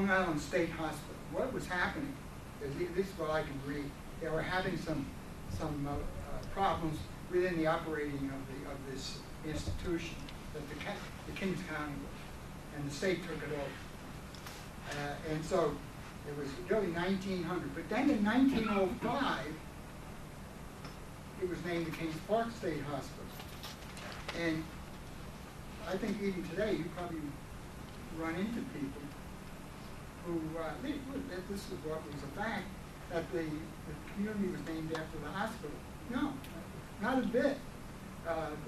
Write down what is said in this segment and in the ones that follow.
Long Island State Hospital. What was happening, this is what I can read, they were having some problems within the operating of this institution that the Kings County was, and the state took it over. And so it was really 1900. But then in 1905, it was named the Kings Park State Hospital. And I think even today you probably run into people who, this is what was a fact, that the community was named after the hospital. No, not a bit.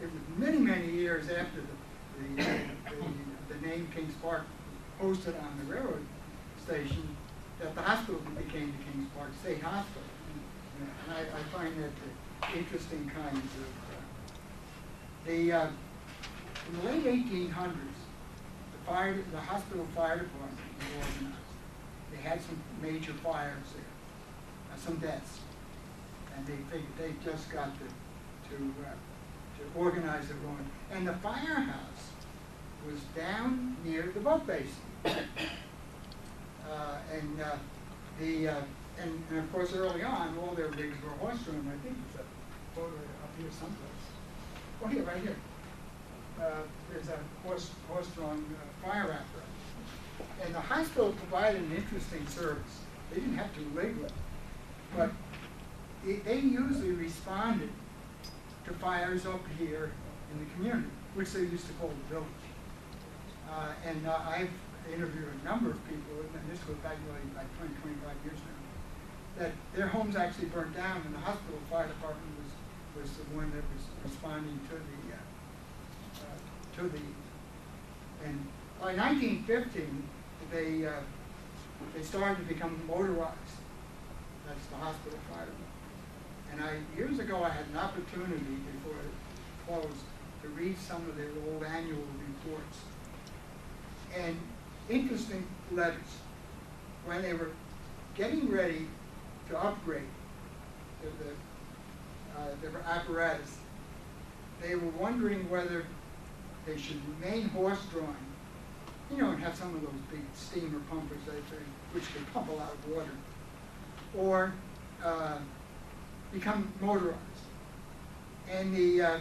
It was many, many years after the name Kings Park was posted on the railroad station that the hospital became the Kings Park State Hospital. And I find that interesting kinds of, in the late 1800s, the hospital fire department was organized. They had some major fires there, some deaths, and they just got to organize their own. And the firehouse was down near the boat basin, and of course early on all their rigs were horse-drawn. I think there's a photo up here someplace. Oh, here, right here. There's a horse-drawn fire apparatus. And the hospital provided an interesting service. They didn't have to legally, but they usually responded to fires up here in the community, which they used to call the village. I've interviewed a number of people, and this goes back really like 20, 25 years now, that their homes actually burnt down, and the hospital fire department was the one that was responding to and by 1915, they started to become motorized. That's the hospital fire department. And years ago, I had an opportunity before it closed to read some of their old annual reports. And interesting letters. When they were getting ready to upgrade their apparatus, they were wondering whether they should remain horse-drawn, and have some of those big steamer pumpers, which could pump a lot of water, or become motorized. And there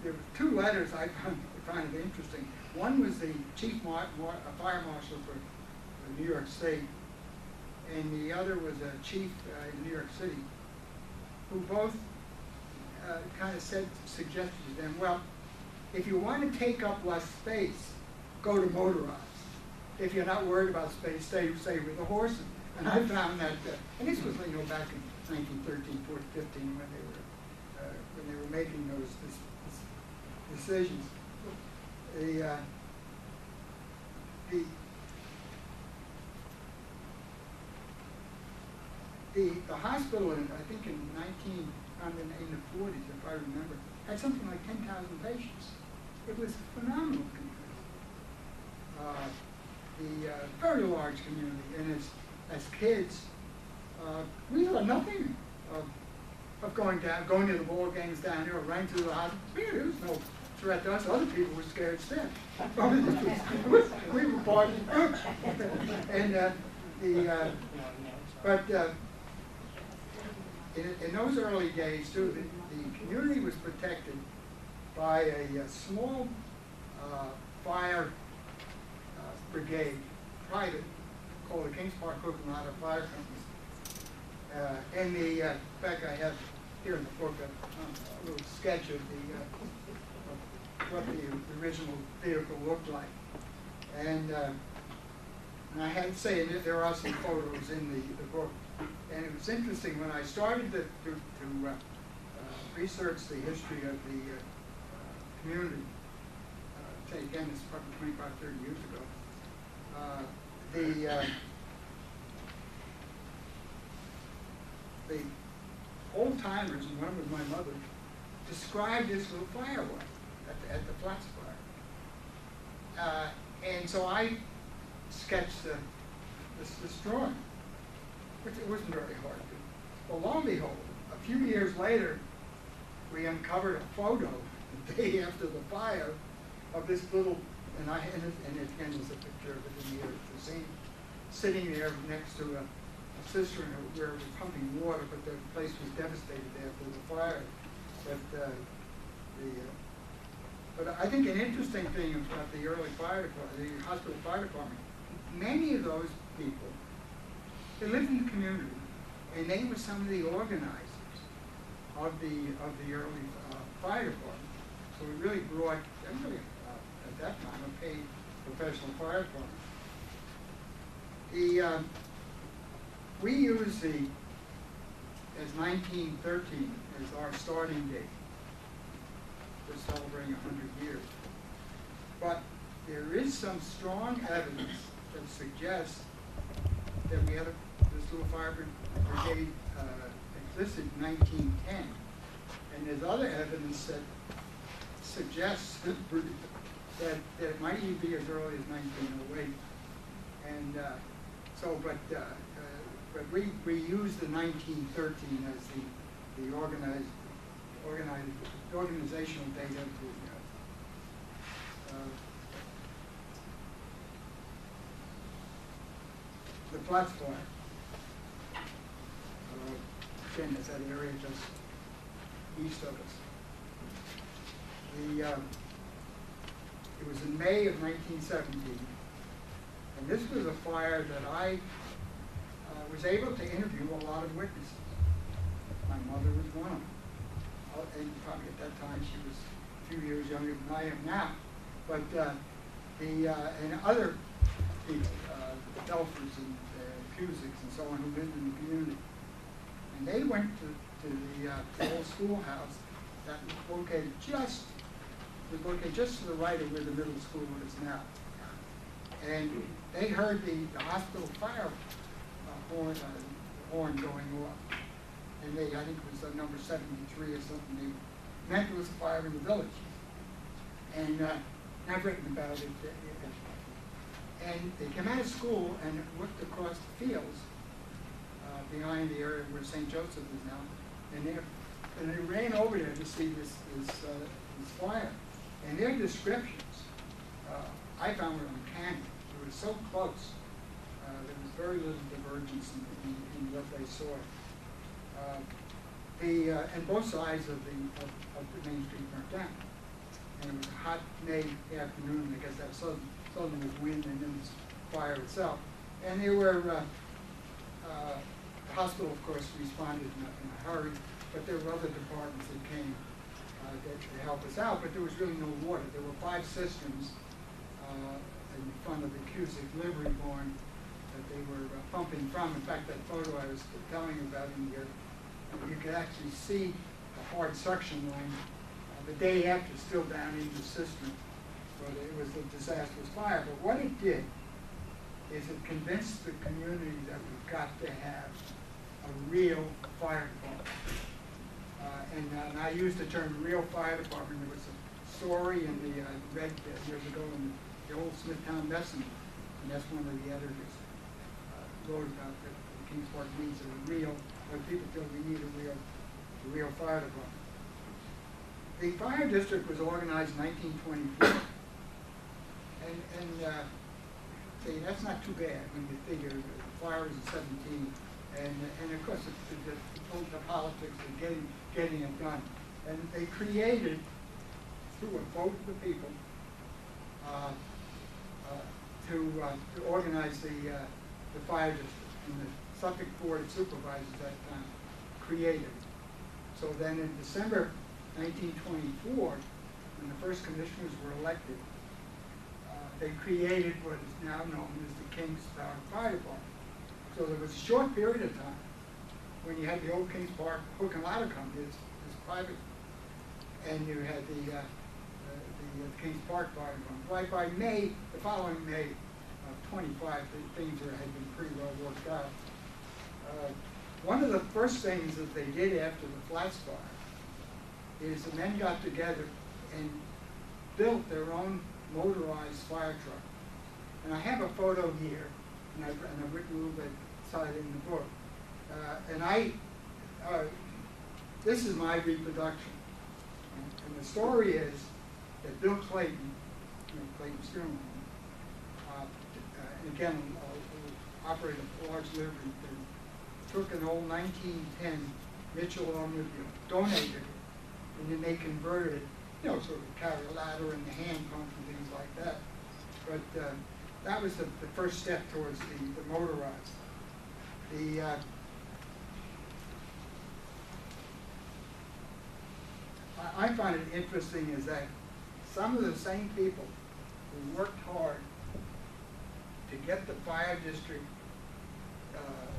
were two letters I found it interesting. One was the chief fire marshal for New York State, and the other was a chief in New York City, who both kind of suggested to them, well, if you want to take up less space, go to motorized. If you're not worried about space, stay with the horses. And I found that, and this was back in 1913, 14, 15, when they were making those decisions. The hospital, I think in the 40s, if I remember, had something like 10,000 patients. It was a phenomenal community. Very large community, and as kids, we thought nothing of going to the ball games down here or running through the hospital. There was no threat to us. Other people were scared stiff. We were partying. And in those early days, too, the community was protected by a small fire brigade, private, called the Kings Park Hook and Ladder Fire Company. In fact, I have here in the book a little sketch of what the original vehicle looked like. And I had to say, there are some photos in the book. And it was interesting when I started to research the history of the community. Again, this is probably 25, 30 years ago. The old timers, and one was my mother, described this little fire at the Flats fire. And so I sketched this drawing, which it wasn't very hard to. Well, lo and behold, a few years later, we uncovered a photo the day after the fire of this little, and again, there's a picture of it in here at the scene. sitting there next to a cistern where it was pumping water, but the place was devastated after the fire. But I think an interesting thing about the early fire department, the hospital fire department, many of those people, they lived in the community, and they were some of the organizers of the early fire department. So we really brought, everybody at that time, a paid professional fire department. We use as 1913 as our starting date for celebrating 100 years. But there is some strong evidence that suggests that we had this little fire brigade existed in 1910. And there's other evidence that suggests that it might even be as early as 1908. And but we use the 1913 as the organizational date of the Flats fire. Again, it's that area just east of us. It was in May of 1917, and this was a fire that I was able to interview a lot of witnesses. My mother was one of them. And probably at that time she was a few years younger than I am now. But and other people, the Belfors and Cusick's and so on, who lived in the community. And they went to the old schoolhouse that was located just to the right of where the middle school is now. And they heard the hospital fire horn going off. And I think it was number 73 or something. They meant it was a fire in the village. And I've written about it. And they came out of school and looked across the fields behind the area where St. Joseph is now. And they ran over there to see this fire. And their descriptions, I found were uncanny. It was so close. There was very little divergence in what they saw. And both sides of the main street burnt down. And it was a hot May afternoon. I guess that southern was wind and then the fire itself. And they were, the hospital, of course, responded in a hurry, but there were other departments that came to help us out, but there was really no water. There were 5 cisterns in front of the Cusick livery barn that they were pumping from. In fact, that photo I was telling you about in here, you could actually see the hard suction line the day after still down in the cistern. But it was a disastrous fire. But what it did is it convinced the community that we've got to have a real fire department. And I used the term real fire department. There was a story in the read years ago in the old Smithtown Messenger, and that's one of the editors wrote about that Kings Park needs a real, or people feel we need a real fire department. The fire district was organized in 1924, and see, that's not too bad when you figure the fire is in 17, and of course the politics of getting it done. And they created, through a vote of the people, to organize the fire district. And the Suffolk Board of Supervisors at that time created. So then in December 1924, when the first commissioners were elected, they created what is now known as the Kings Park Fire Department. So there was a short period of time when you had the old Kings Park hook and ladder company as private, and you had the Kings Park Fire Department. Right by May, the following May of 25, things had been pretty well worked out. One of the first things that they did after the Flats fire is the men got together and built their own motorized fire truck. And I have a photo here, and I've written a little bit inside in the book. This is my reproduction. And the story is that Bill Clayton, Clayton Stearman, and again, operated a large livery. They took an old 1910 Mitchell automobile, donated it, and then they converted it, sort of carry a ladder and the hand pump and things like that. But that was the first step towards the motorized. I find it interesting is that some of the same people who worked hard to get the fire district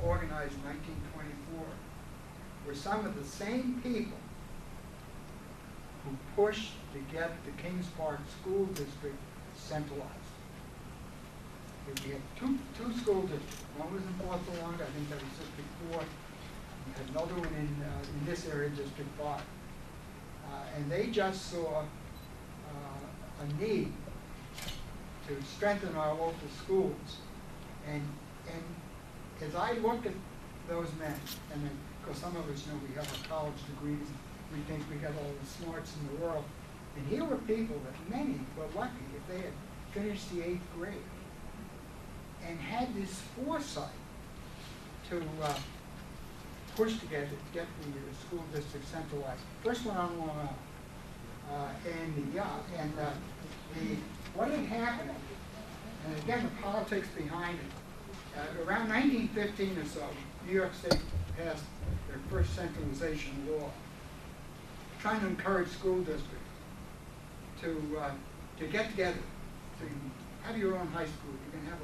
organized in 1924 were some of the same people who pushed to get the Kings Park School District centralized. We had two school districts. One was in Portland, I think that was District 4. We had another one in this area, District 5. And they just saw a need to strengthen our local schools. And as I look at those men, and then, because some of us, we have our college degrees, we think we got all the smarts in the world. And here were people that many were lucky if they had finished the 8th grade and had this foresight to push to get the school district centralized. First one on Long Island. What had happened, and again the politics behind it, around 1915 or so, New York State passed their first centralization law, trying to encourage school districts to get together, to have your own high school. You can have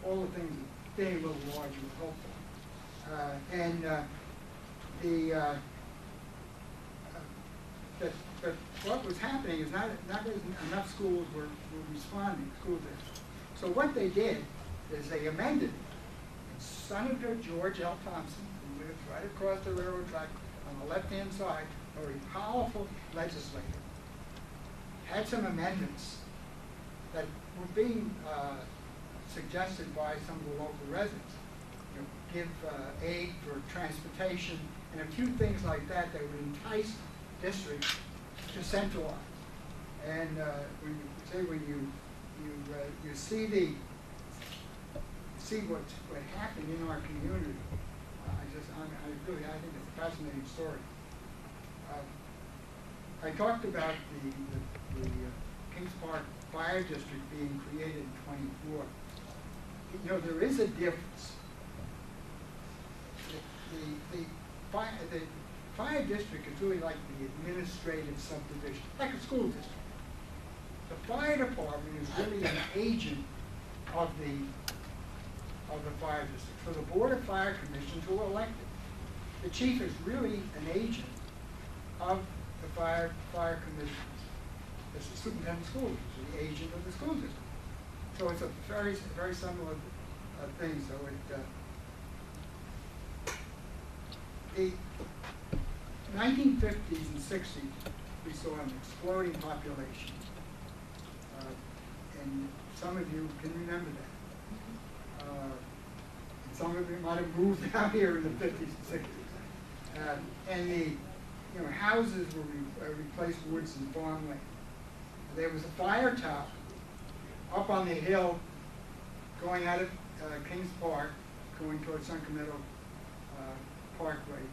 all the things that being a little larger were helpful. But what was happening is not enough schools were responding, school districts. So what they did is they amended it. And Senator George L. Thompson, who lived right across the railroad track on the left-hand side, a very powerful legislator, had some amendments that were being suggested by some of the local residents. Give aid for transportation and a few things like that that would entice districts to centralize. And when you see what happened in our community, I think it's a fascinating story. I talked about the Kings Park Fire District being created in 24. There is a difference. The fire district is really like the administrative subdivision, like a school district. The fire department is really an agent of the fire district. So the Board of Fire Commissioners who are elected. The chief is really an agent of the fire commissioners. The superintendent of schools is the agent of the school district. So it's a very, very similar thing. So the 1950s and 60s, we saw an exploding population. And some of you can remember that. And some of you might have moved out here in the 50s and 60s. And the houses were replaced with woods and farmland. There was a fire tower up on the hill going out of Kings Park, going towards Sunken Meadow Parkway,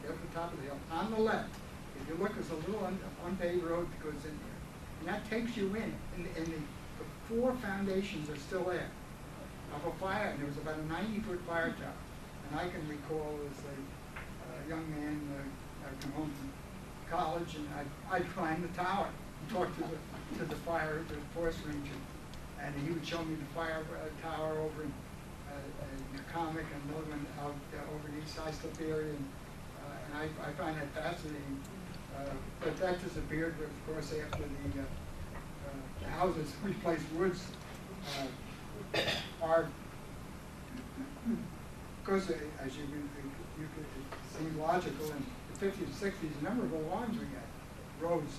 at the top of the hill. On the left, if you look, there's a little unpaved road that goes in there. And that takes you in. And the four foundations are still there of a fire. And there was about a 90-foot fire tower. And I can recall as a young man, I'd come home from college, and I'd climb the tower and talk to the forest ranger. And he would show me the fire tower over in Comic and another one out over the East Islip area. And I find that fascinating. But that disappeared, of course, after the houses replaced woods. Of course, as you could, it seems logical, in the 50s and 60s, the number of alarms we got rose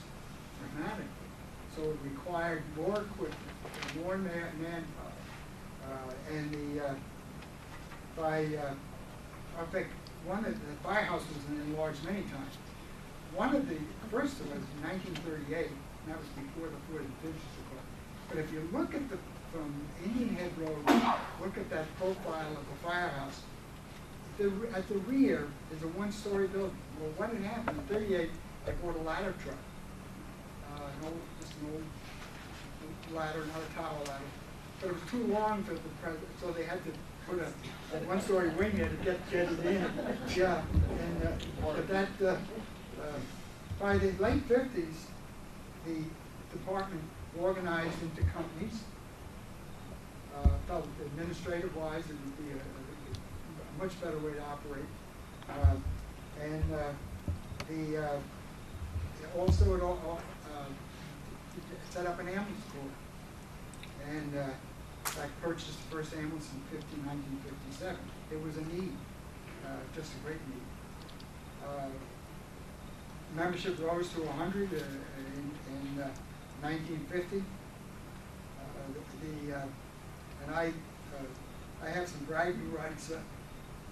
dramatically. So it required more equipment, more manpower. I think one of the firehouse was enlarged many times. One of the first was in 1938, and that was before the Ford and Finish, of course. But if you look at the from Indian Head Road, look at that profile of the firehouse. At the rear is a one-story building. Well, what had happened in '38, I bought a ladder truck. Just an old ladder, not a tower ladder. But it was too long for the president, so they had to put a one-story wing in to get it in. Yeah, and but that by the late '50s, the department organized into companies. Felt administrative-wise it would be a much better way to operate, also it all set up an ambulance corps, and I purchased the first ambulance in 1957. It was a need, just a great need. Membership rose to 100 in 1950. And I have some bragging rights.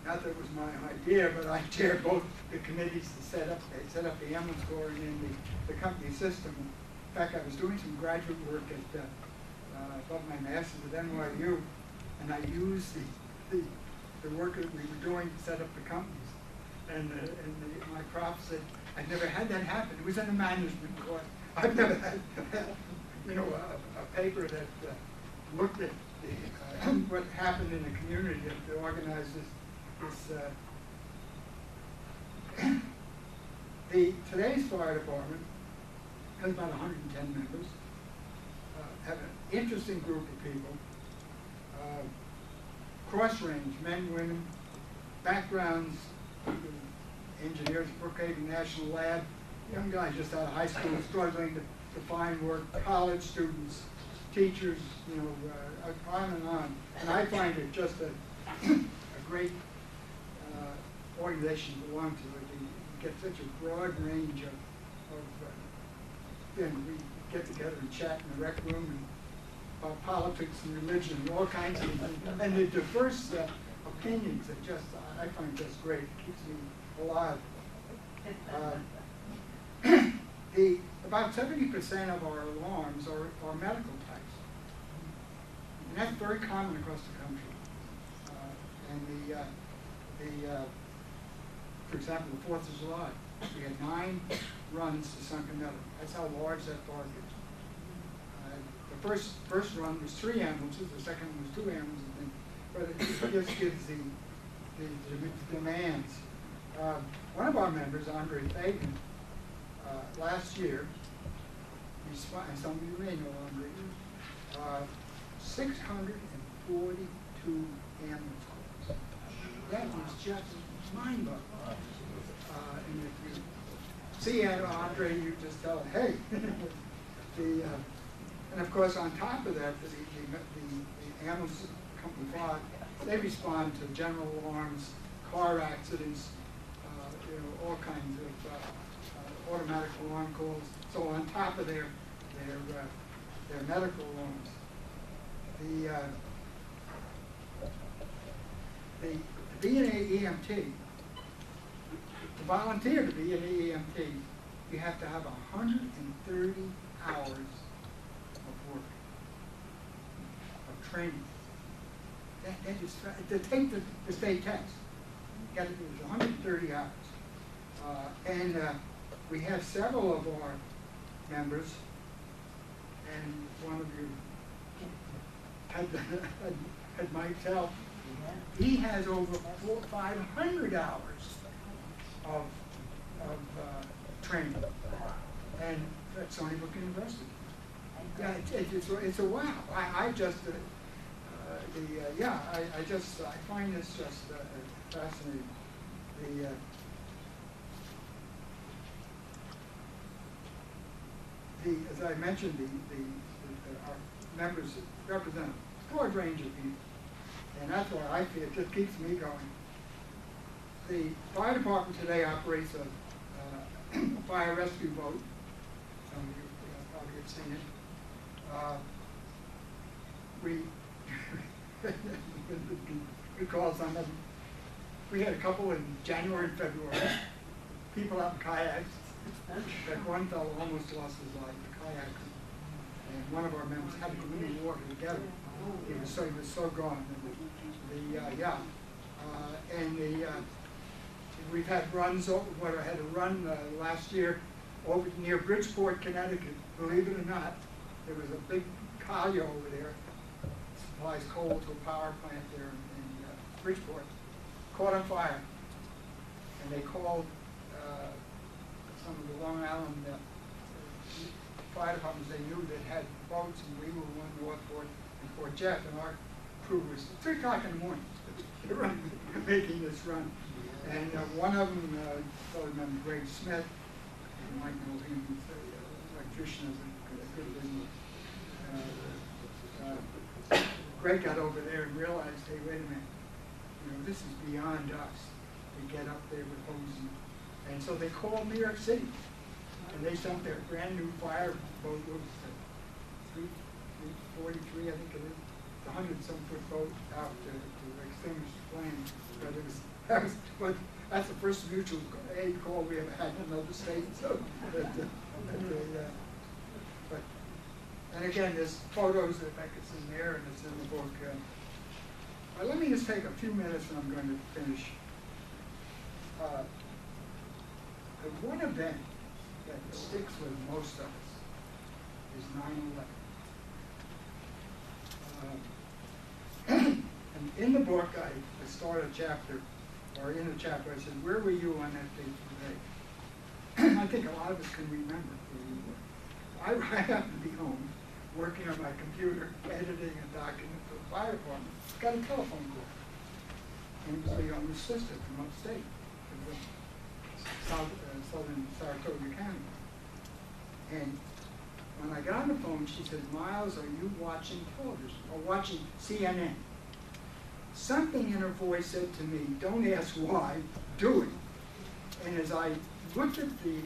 Not that it was my idea, but I chaired both the committees that set up the ambulance corps and then the company system. In fact, I was doing some graduate work at got my master's at NYU, and I used the work that we were doing to set up the companies. And my prof said, I've never had that happen. It was in a management course. I've never had, a paper that looked at what happened in the community to organize this. Today's fire department has about 110 members. Have an interesting group of people. Cross-range, men, women, backgrounds, engineers, Brookhaven National Lab, young guys just out of high school struggling to find work, college students, teachers, on and on. And I find it just a great organization to belong to. You get such a broad range of we get together and chat in the rec room and about politics and religion and all kinds of things. And the diverse opinions that I find just great. It keeps me alive. About 70% of our alarms are medical types. And that's very common across the country. For example, the 4th of July, we had 9 runs to Sunken Meadow. That's how large that park is. The first run was 3 ambulances, the second one was 2 ambulances, but it just gives the demands. One of our members, Andre Fagan, last year, and some of you may know Andre, 642 ambulance calls. That was just mind-boggling. And if you see Andre, you just tell him, hey. And of course, on top of that, the ambulance company bought, they respond to general alarms, car accidents, all kinds of automatic alarm calls. So on top of their medical alarms, the B&A EMT, to volunteer to be an EMT, you have to have 130 hours of work, of training. That is, to take the state test, you got to do 130 hours. And we have several of our members, and one of you had Mike tell, he has over 500 hours of training, and at Stony Brook University. Yeah, it's a wow. I find this just fascinating. As I mentioned, our members represent a broad range of people, and that's why I feel it just keeps me going. The fire department today operates a fire rescue boat. Some of you probably have seen it. We call some of them. We had a couple in January and February. People out in kayaks. That one fellow almost lost his life, the kayak. And one of our members had to go in the water to get him. He was so gone. We've had runs. I had a run last year over near Bridgeport, Connecticut. Believe it or not, there was a big collier over there. Supplies coal to a power plant there in Bridgeport. Caught on fire, and they called some of the Long Island fire departments they knew that had boats, and we were one Northport and Fort Jeff, and our crew was 3 o'clock in the morning making this run. And one of them, a fellow named Greg Smith, you might know him, he's an electrician, is a good business. Greg got over there and realized, hey, wait a minute, this is beyond us. We get up there with hoses. And so they called New York City, and they sent their brand new fire boat, 343, I think it is, the 100-some foot boat out to extinguish the flames. But that's the first mutual aid call we ever had in another state. So, and again, there's photos that Beckett's in there, and it's in the book. Well, let me just take a few minutes, and I'm going to finish. The one event that sticks with most of us is 9/11. And in the book, I start a chapter, or in a chapter, I said, where were you on that fateful day? I think a lot of us can remember where we were. I happened to be home, working on my computer, editing a document for the fire department. Got a telephone call. And it was the owner's sister from upstate, southern Saratoga County. And when I got on the phone, she said, Miles, are you watching television, or watching CNN? Something in her voice said to me, don't ask why, do it. And as I looked at the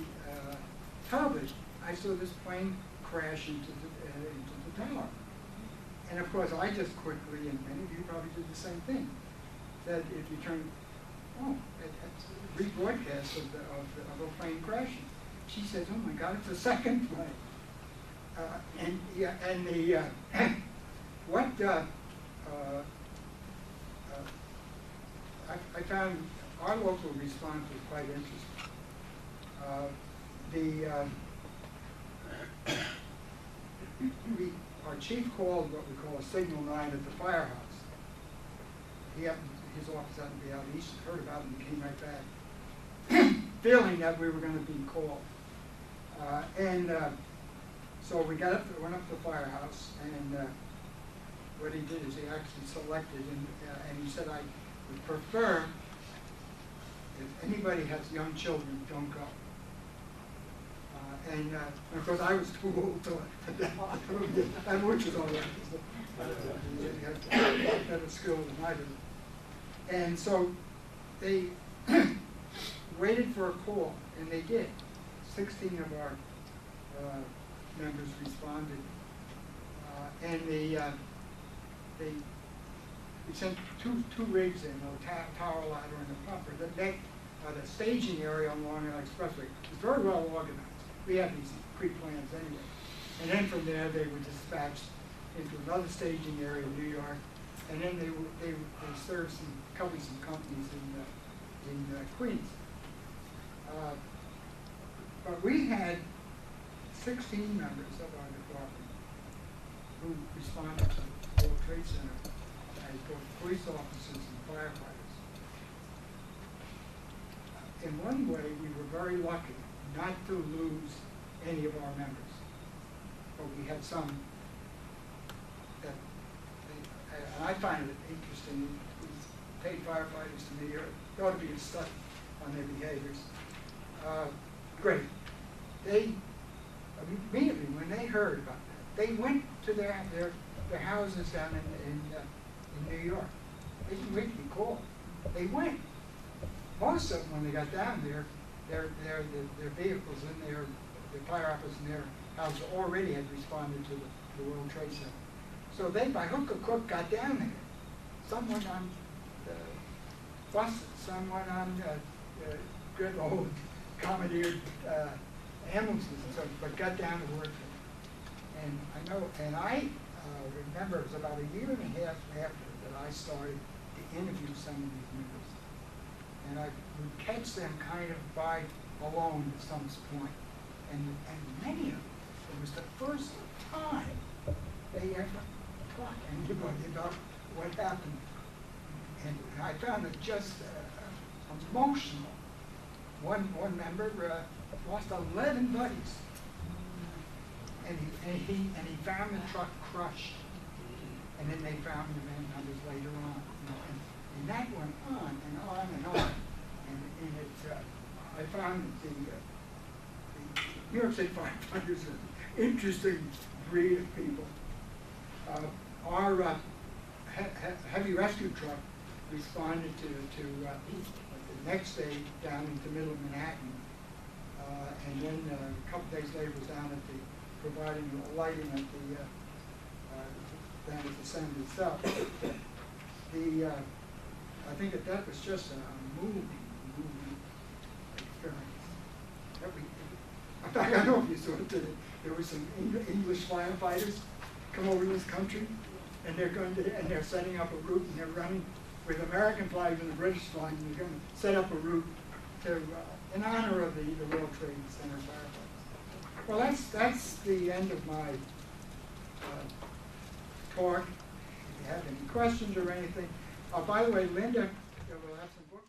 television, I saw this plane crash into the tower. And of course, I just quickly, and many of you probably did the same thing, that if you turn, it's a rebroadcast of a plane crashing. She says, oh my God, it's a second plane. I found our local response was quite interesting. Our chief called what we call a signal 9 at the firehouse. His office happened to be out east, heard about it, and came right back, feeling that we were going to be called. So we went up to the firehouse, and what he did is he actually selected, and he said, I would prefer, if anybody has young children, don't go. And of course, I was too old to and which was all right. He had better skill than I did. And so they waited for a call, and they did. 16 of our members responded, and we sent two rigs in, a tower ladder and a pumper. The staging area on Long Island Expressway is very well organized. We have these pre-plans anyway. And then from there, they were dispatched into another staging area in New York, and then they served covered some companies in Queens. But we had 16 members of our department who responded to the World Trade Center as both police officers and firefighters. In one way, we were very lucky not to lose any of our members, but we had some that, and I find it interesting, these paid firefighters to me ought to be a study on their behaviors. Great. They immediately, when they heard about that, they went to their houses down in New York. They didn't wait to be called. They went. Most of them, when they got down there, their vehicles and their fire officers in their house already had responded to the World Trade Center. So they, by hook or crook, got down there. Someone on buses, someone on good old commandeered ambulances and so, but got down to work. And I know, and I remember, it was about a year and a half after that I started to interview some of these members. And I would catch them kind of by alone at some point. And many of them, it was the first time they ever talked to anybody about what happened. And I found it just emotional. One member lost 11 buddies. And he found the truck crushed. And then they found the numbers later on. And that went on and on and on. And it, I found that the New York State firefighters are an interesting breed of people. Our heavy rescue truck responded to the next day down into middle of Manhattan. And then a couple days later was down at the providing lighting at the down at the center itself. I think that was just a moving experience. In fact, I don't know if you saw it today. There were some English firefighters come over this country, and they're setting up a route, and they're running with American flags and the British flag, and they're going to set up a route to in honor of the World Trade Center firefighters. Well, that's the end of my talk. If you have any questions or anything, by the way, Linda will have some books.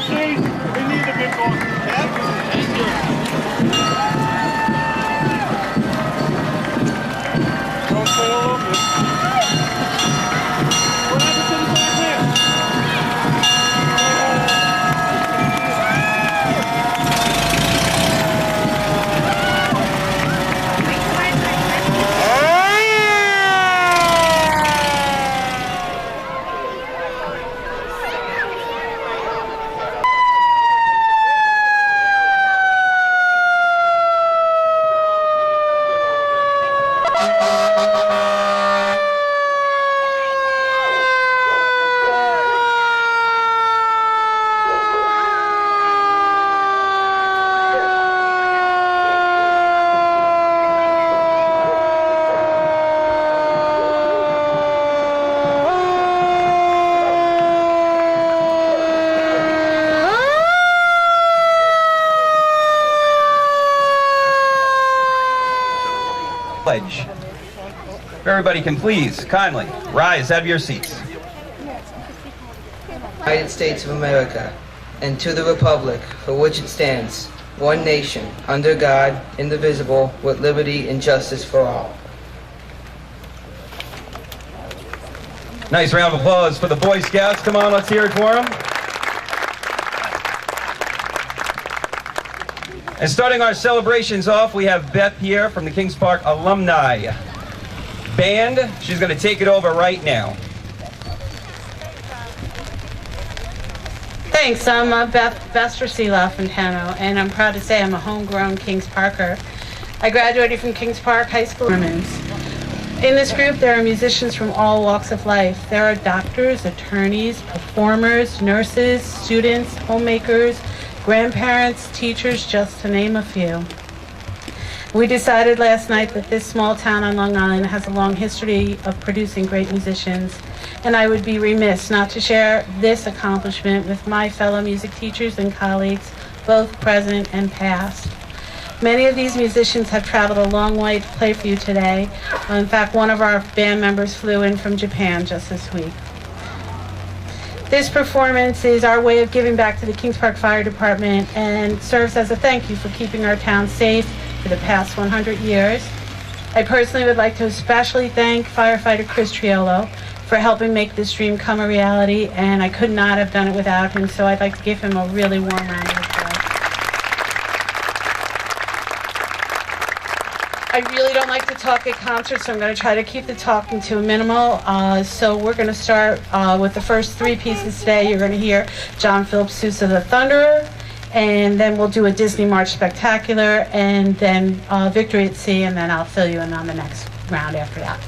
seat. We need a bit more. Thank you. Don't say all of it. What happened to the back here? Pledge. If everybody can please kindly rise out of your seats. United States of America, and to the republic for which it stands, one nation, under God, indivisible, with liberty and justice for all. Nice round of applause for the Boy Scouts. Come on, let's hear it for them. And starting our celebrations off, we have Beth here from the Kings Park Alumni Band. She's going to take it over right now. Thanks. I'm Beth Fontano, and I'm proud to say I'm a homegrown Kings Parker. I graduated from Kings Park High School. In this group, there are musicians from all walks of life. There are doctors, attorneys, performers, nurses, students, homemakers, grandparents, teachers, just to name a few. We decided last night that this small town on Long Island has a long history of producing great musicians, and I would be remiss not to share this accomplishment with my fellow music teachers and colleagues, both present and past. Many of these musicians have traveled a long way to play for you today. In fact, one of our band members flew in from Japan just this week. This performance is our way of giving back to the Kings Park Fire Department and serves as a thank you for keeping our town safe for the past 100 years. I personally would like to especially thank firefighter Chris Triolo for helping make this dream come a reality, and I could not have done it without him, so I'd like to give him a really warm round of applause. I really don't like to talk at concerts, so I'm going to try to keep the talking to a minimal. So we're going to start with the first three pieces today. You're going to hear John Philip Sousa the Thunderer, and then we'll do a Disney March Spectacular, and then Victory at Sea, and then I'll fill you in on the next round after that.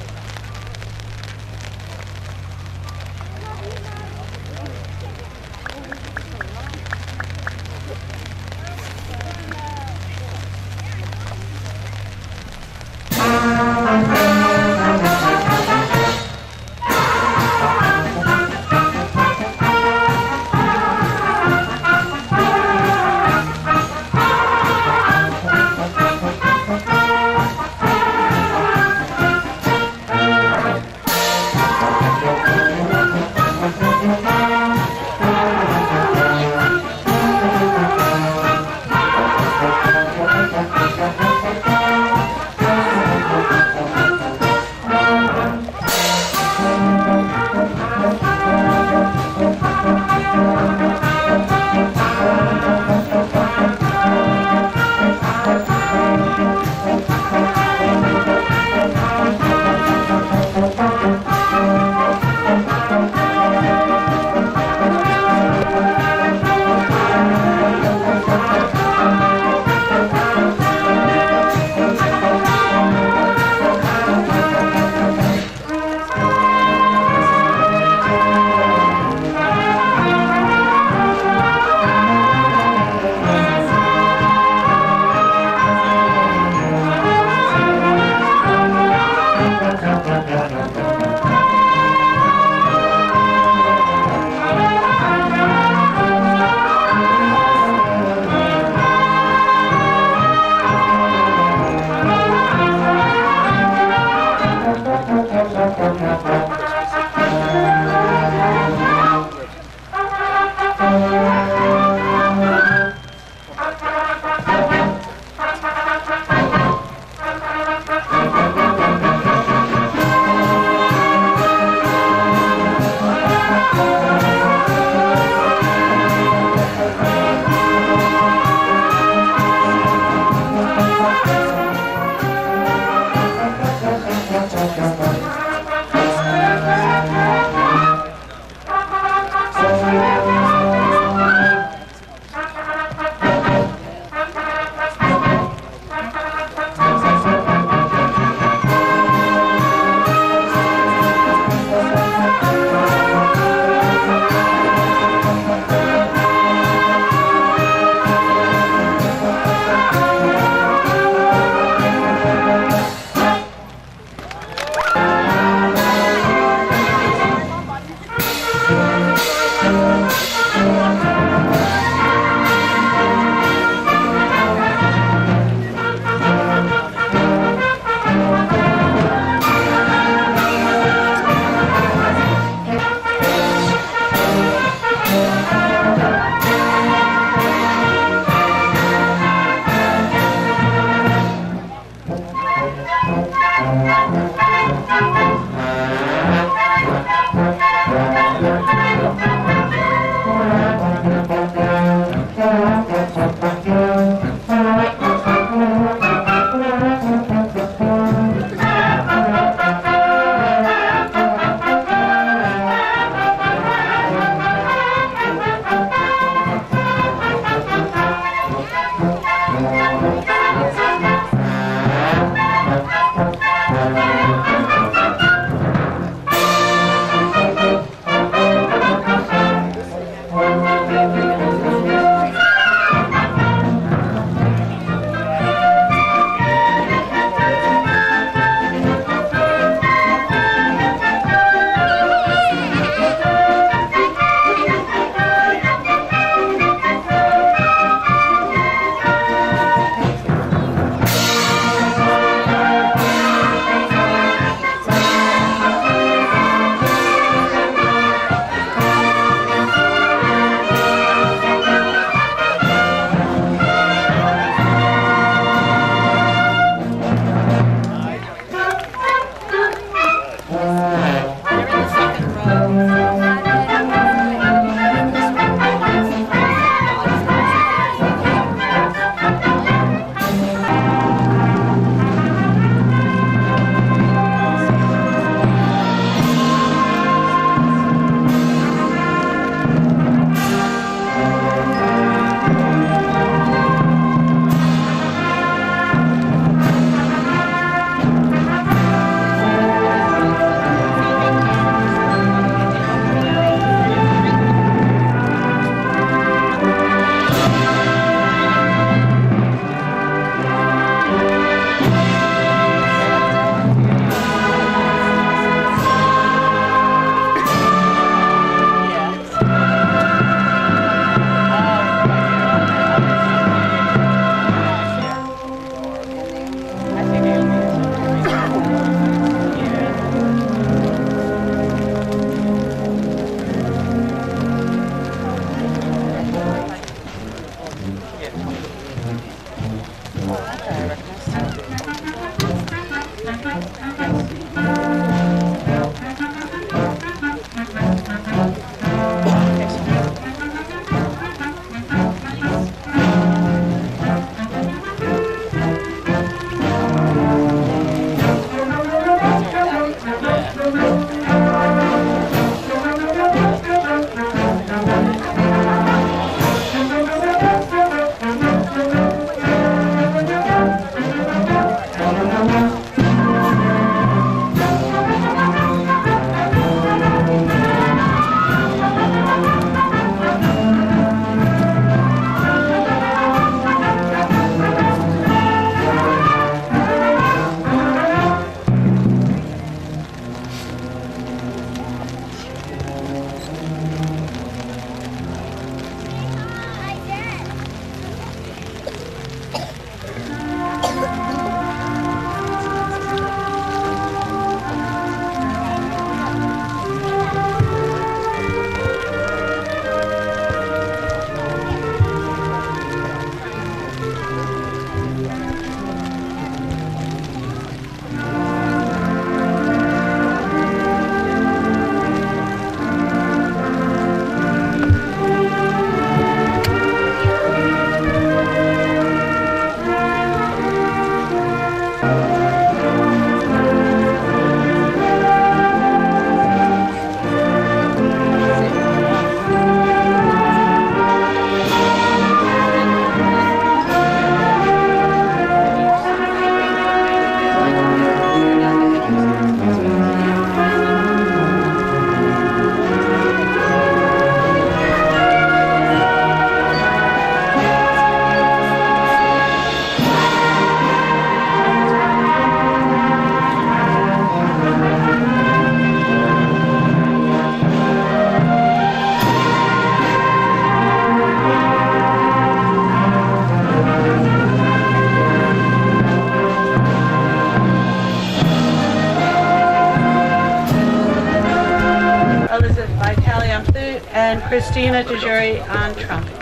Christina DeJury on trumpet.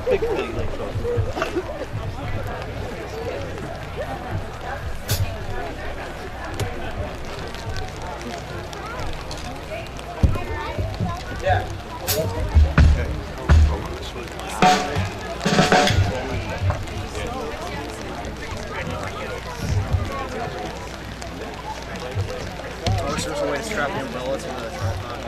Big thing like that. There's a way to strap the umbrella to the tripod.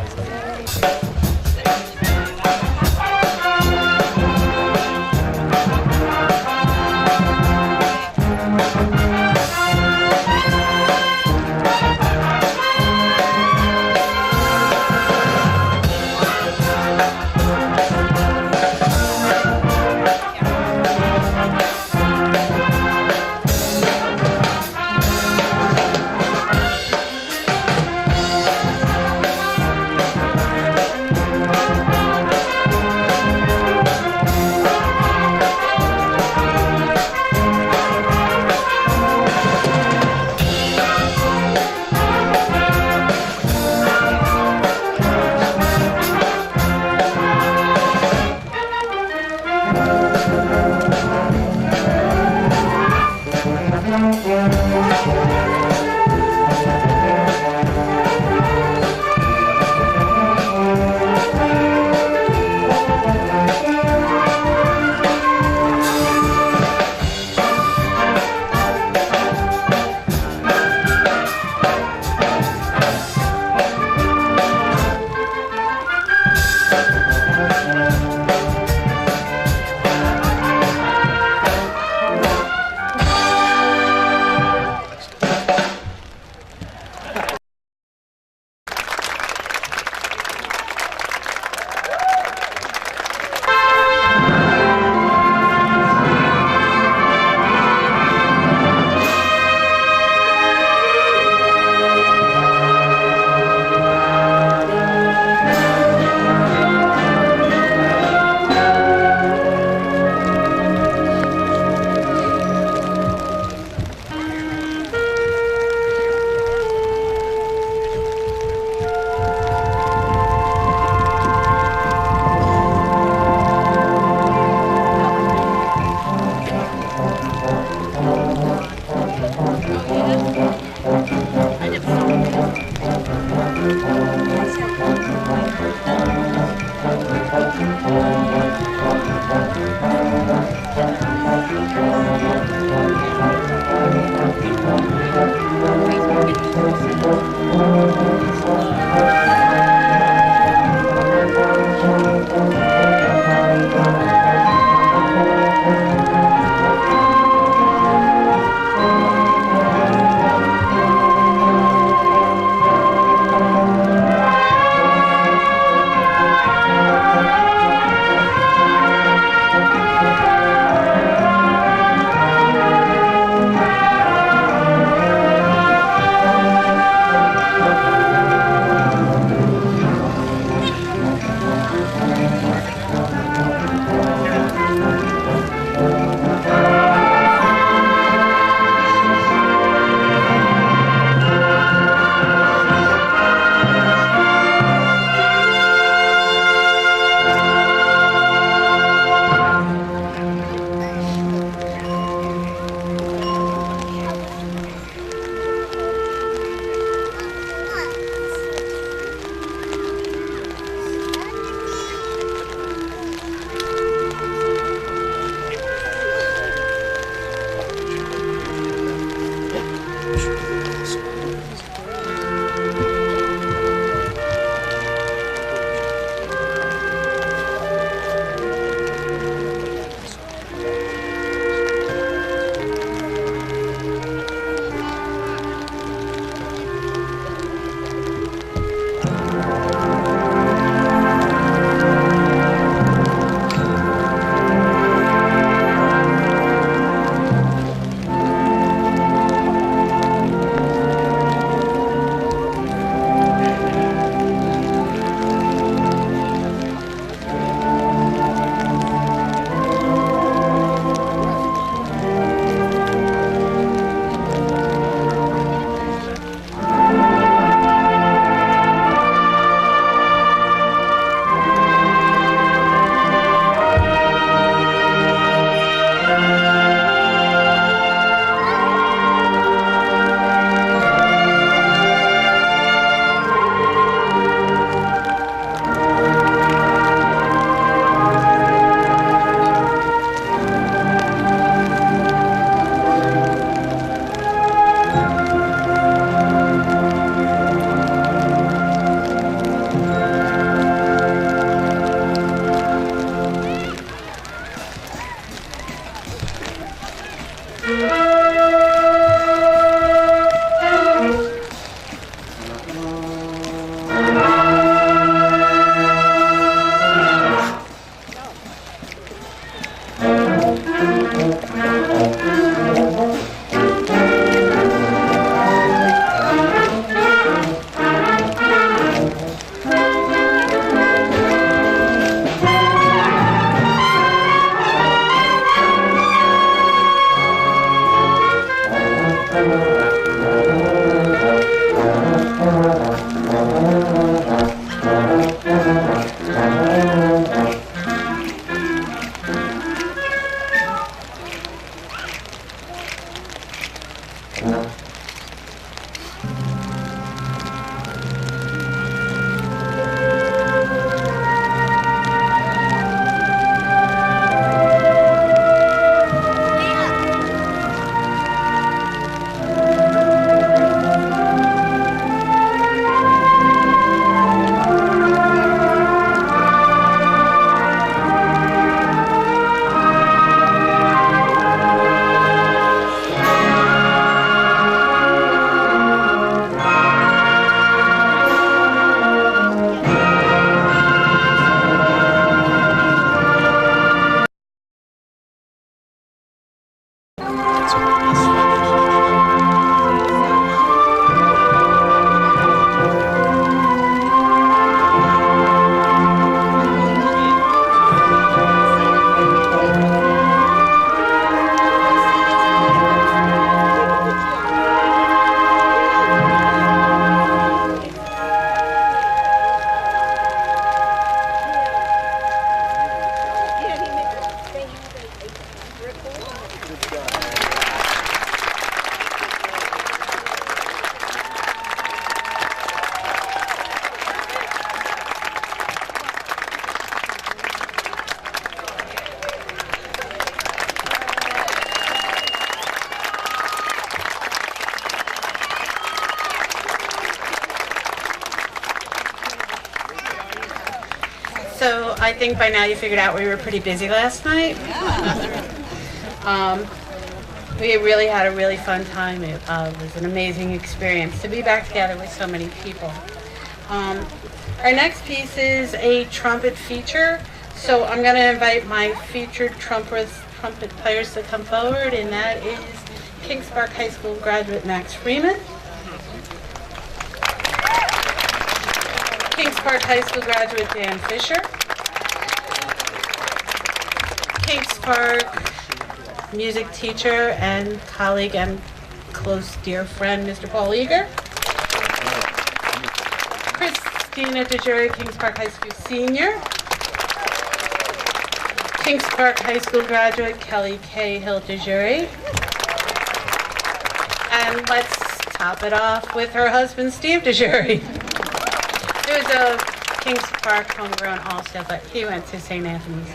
So I think by now you figured out we were pretty busy last night. We really had a really fun time. It was an amazing experience to be back together with so many people. Our next piece is a trumpet feature. So I'm going to invite my featured trumpet players to come forward, and that is Kings Park High School graduate Max Freeman, Kings Park High School graduate Dan Fisher, Kings Park music teacher and colleague and close dear friend, Mr. Paul Eager, Christina DeJury, Kings Park High School senior, Kings Park High School graduate Kelly Cahill DeJury, and let's top it off with her husband Steve DeJury, who's a Kings Park homegrown also, but he went to St. Anthony's.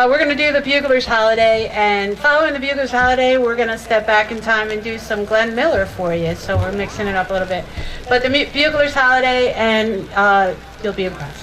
We're going to do the Bugler's Holiday, and following the Bugler's Holiday, we're going to step back in time and do some Glenn Miller for you, so we're mixing it up a little bit. But the Bugler's Holiday, and you'll be impressed.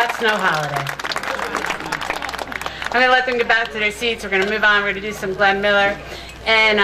That's no holiday. I'm going to let them get back to their seats. We're going to move on. We're going to do some Glenn Miller. And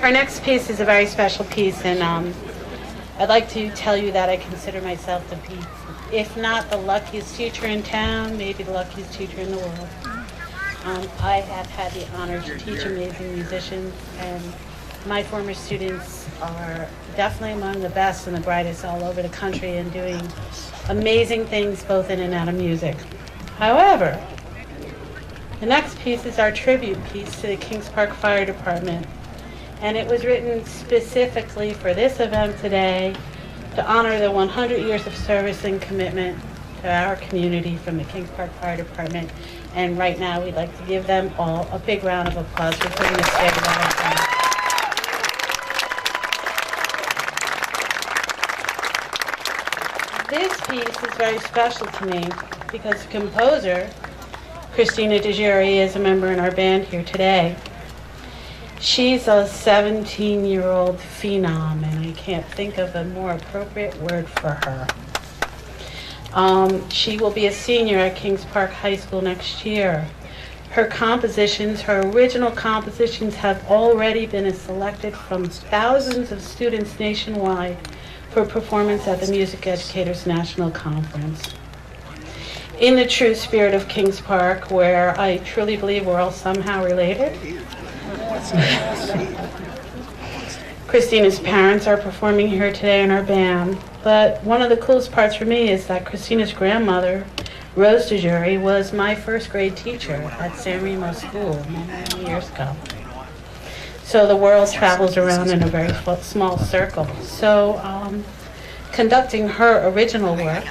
our next piece is a very special piece, and I'd like to tell you that I consider myself to be, if not the luckiest teacher in town, maybe the luckiest teacher in the world. I have had the honor to teach amazing musicians, and my former students are definitely among the best and the brightest all over the country and doing amazing things both in and out of music. However, the next piece is our tribute piece to the Kings Park Fire Department, and it was written specifically for this event today to honor the 100 years of service and commitment to our community from the Kings Park Fire Department. And right now, we'd like to give them all a big round of applause for putting this together. This piece is very special to me because the composer, Christina DeJury, is a member in our band here today. She's a 17-year-old phenom, and I can't think of a more appropriate word for her. She will be a senior at Kings Park High School next year. Her compositions, her original compositions, have already been selected from thousands of students nationwide for performance at the Music Educators National Conference. In the true spirit of Kings Park, where I truly believe we're all somehow related, Christina's parents are performing here today in our band, but one of the coolest parts for me is that Christina's grandmother, Rose DeJury, was my first grade teacher at San Remo School many years ago. So the world travels around in a very small circle. So conducting her original work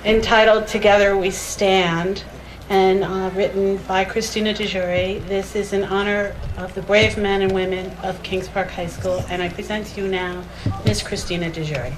entitled Together We Stand, and written by Christina DeJure. This is in honor of the brave men and women of Kings Park High School, and I present to you now Miss Christina DeJure.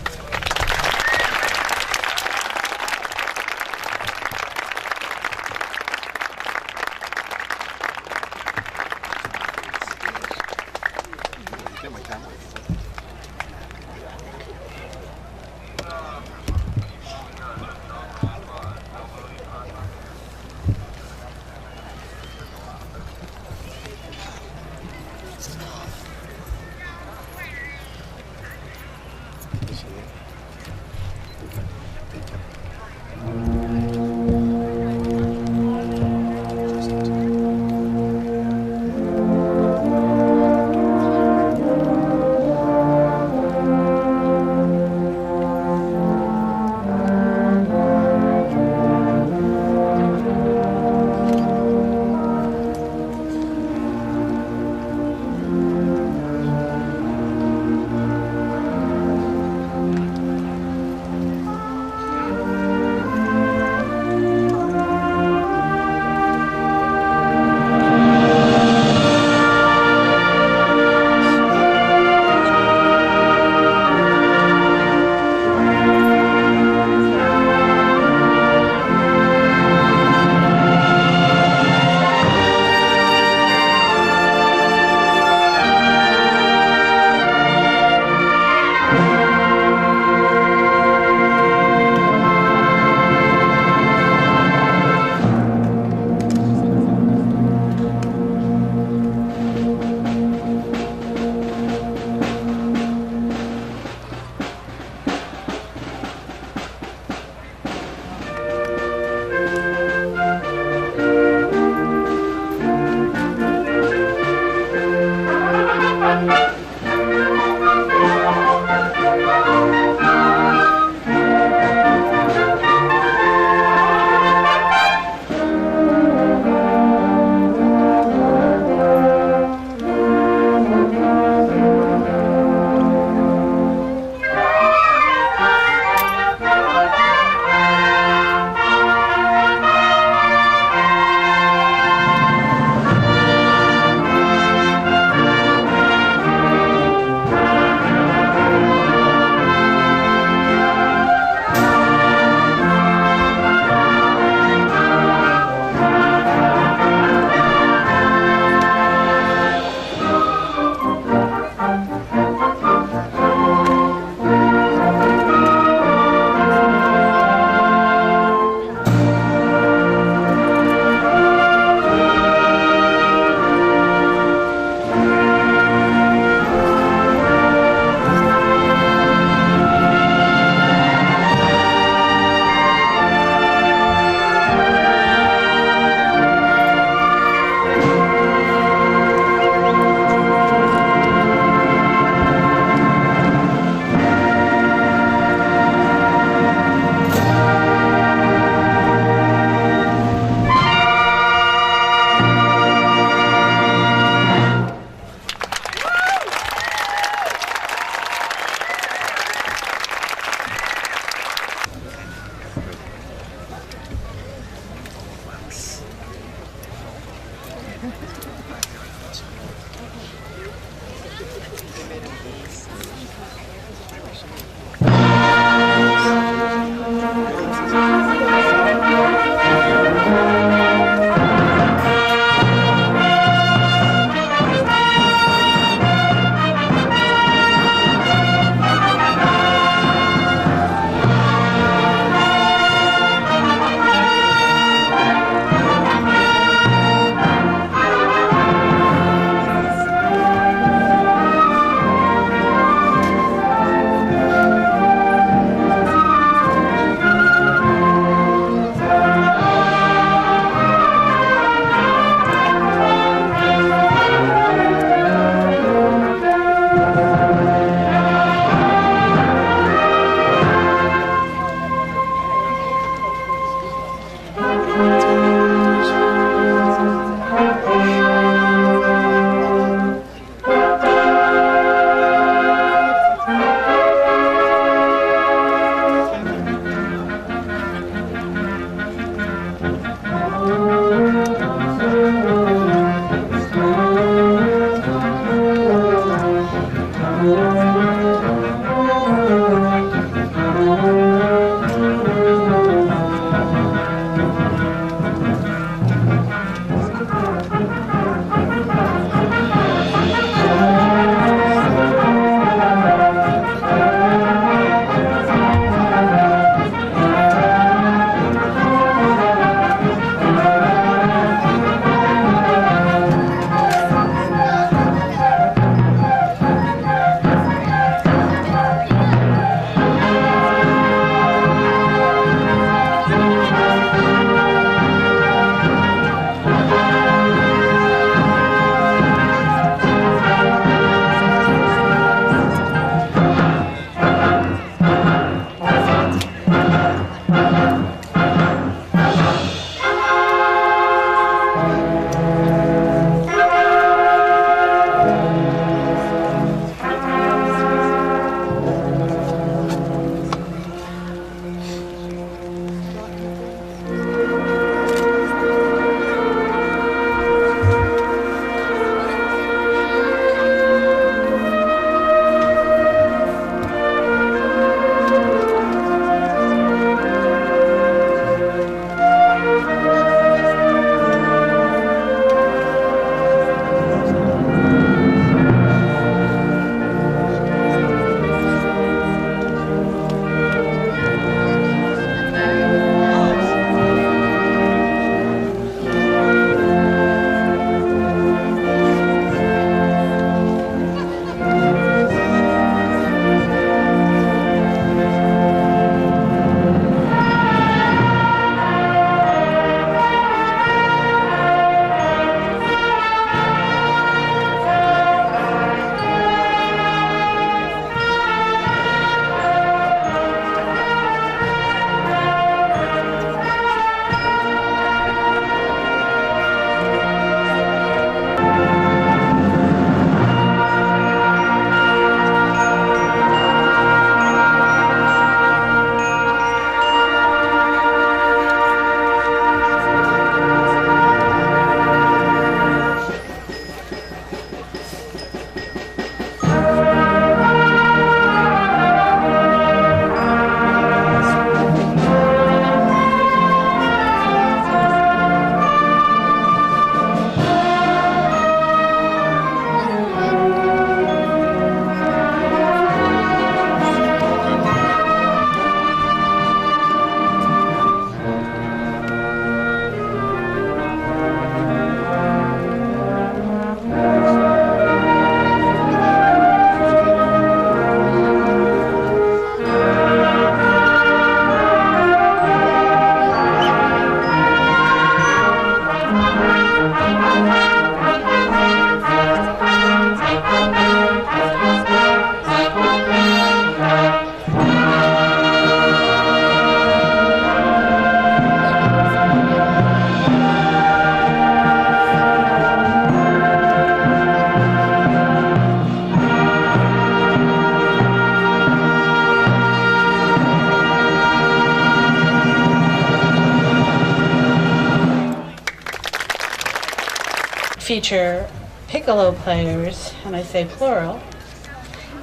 feature piccolo players, and I say plural,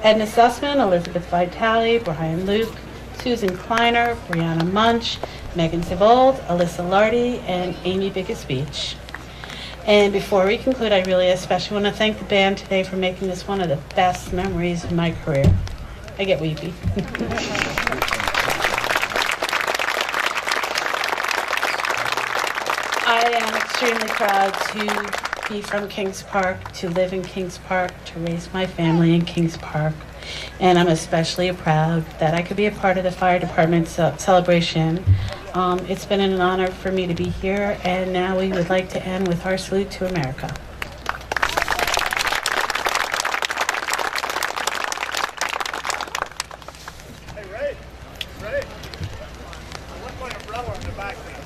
Edna Sussman, Elizabeth Vitale, Brian Luke, Susan Kleiner, Brianna Munch, Megan Sibold, Alyssa Lardy, and Amy Bickus-Beach. And before we conclude, I really especially want to thank the band today for making this one of the best memories of my career. I get weepy. I am extremely proud to be from Kings Park, to live in Kings Park, to raise my family in Kings Park. And I'm especially proud that I could be a part of the fire department celebration. It's been an honor for me to be here, and now we would like to end with our salute to America. Hey, Ray. Ray. I left my umbrella in the back there.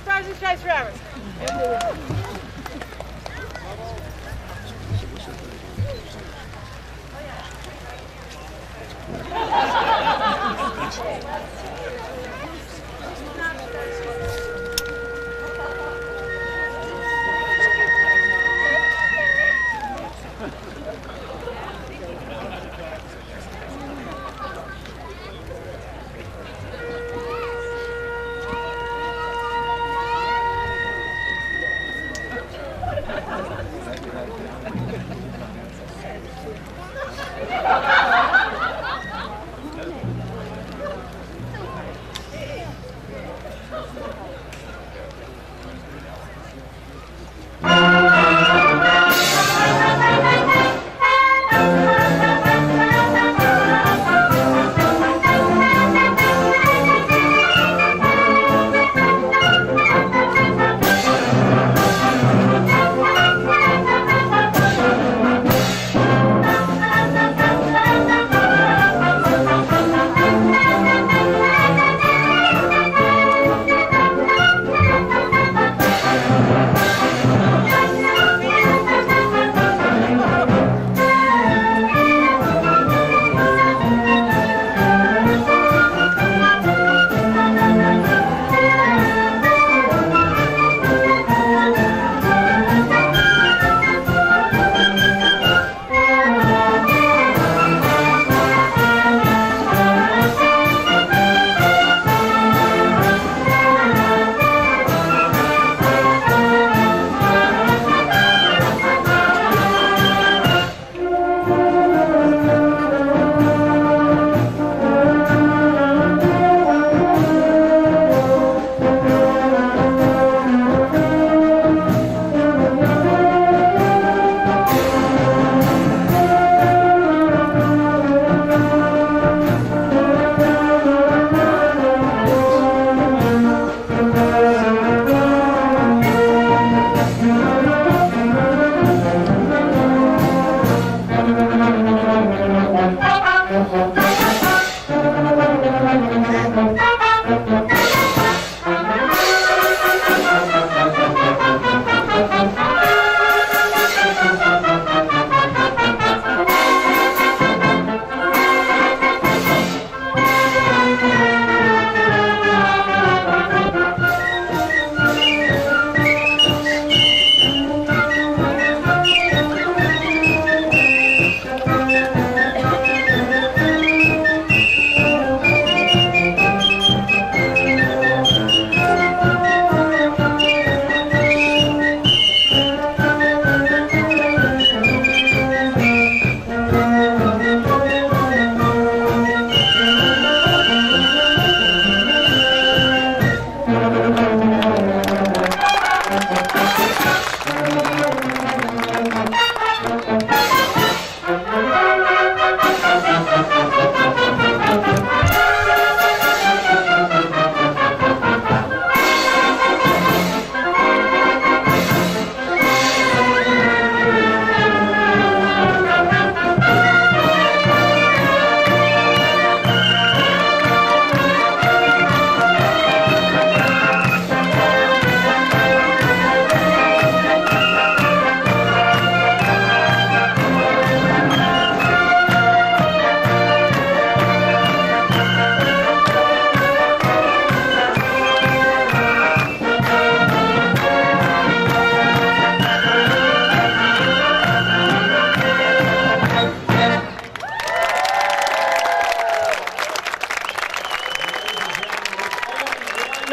Stars and Stripes forever.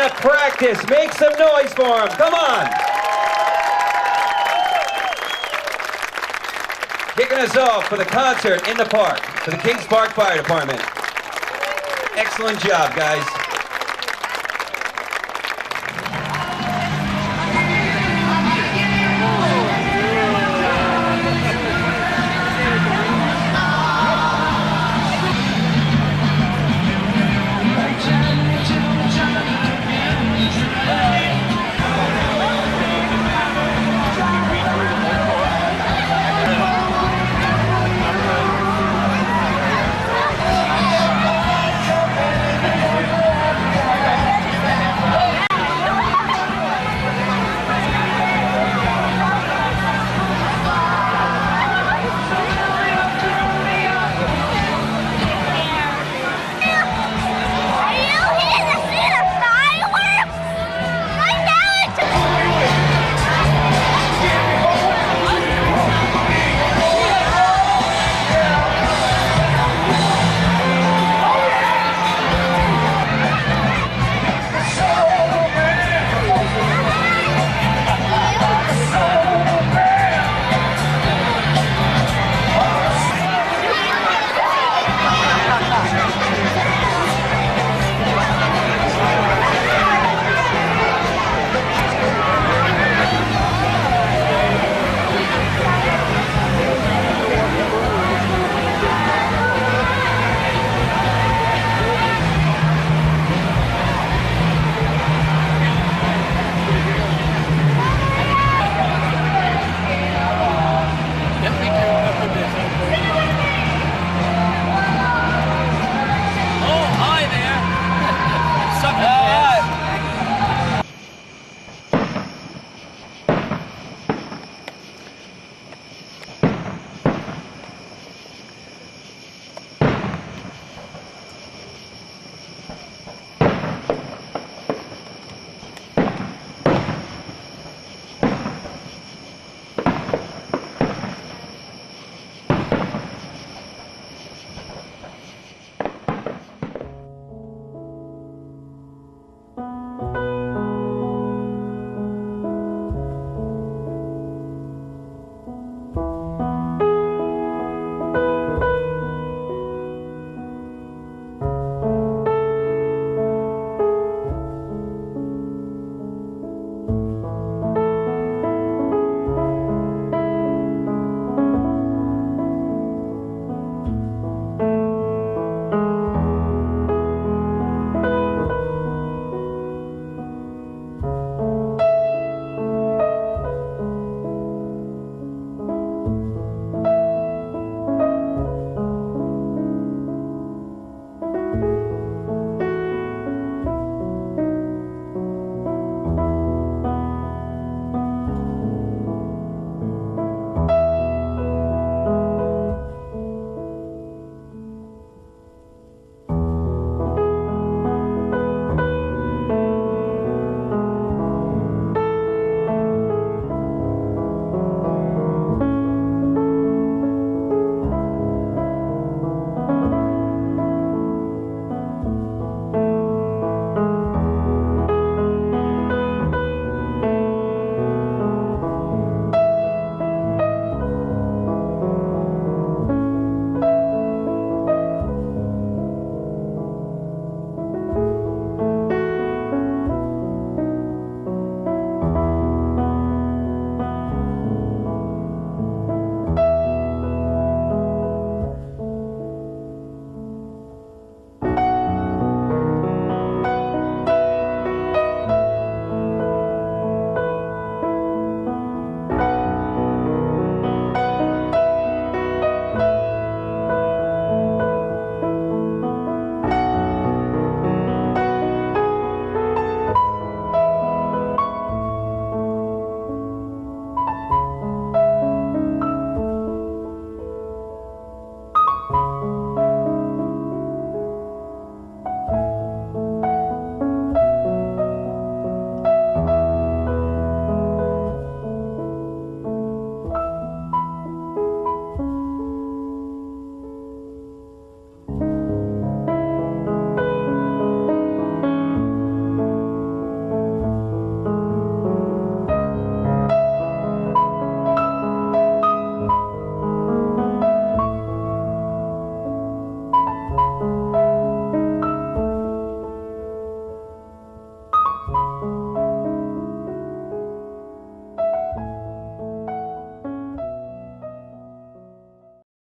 to practice. Make some noise for them. Come on. Kicking us off for the concert in the park for the Kings Park Fire Department. Excellent job, guys.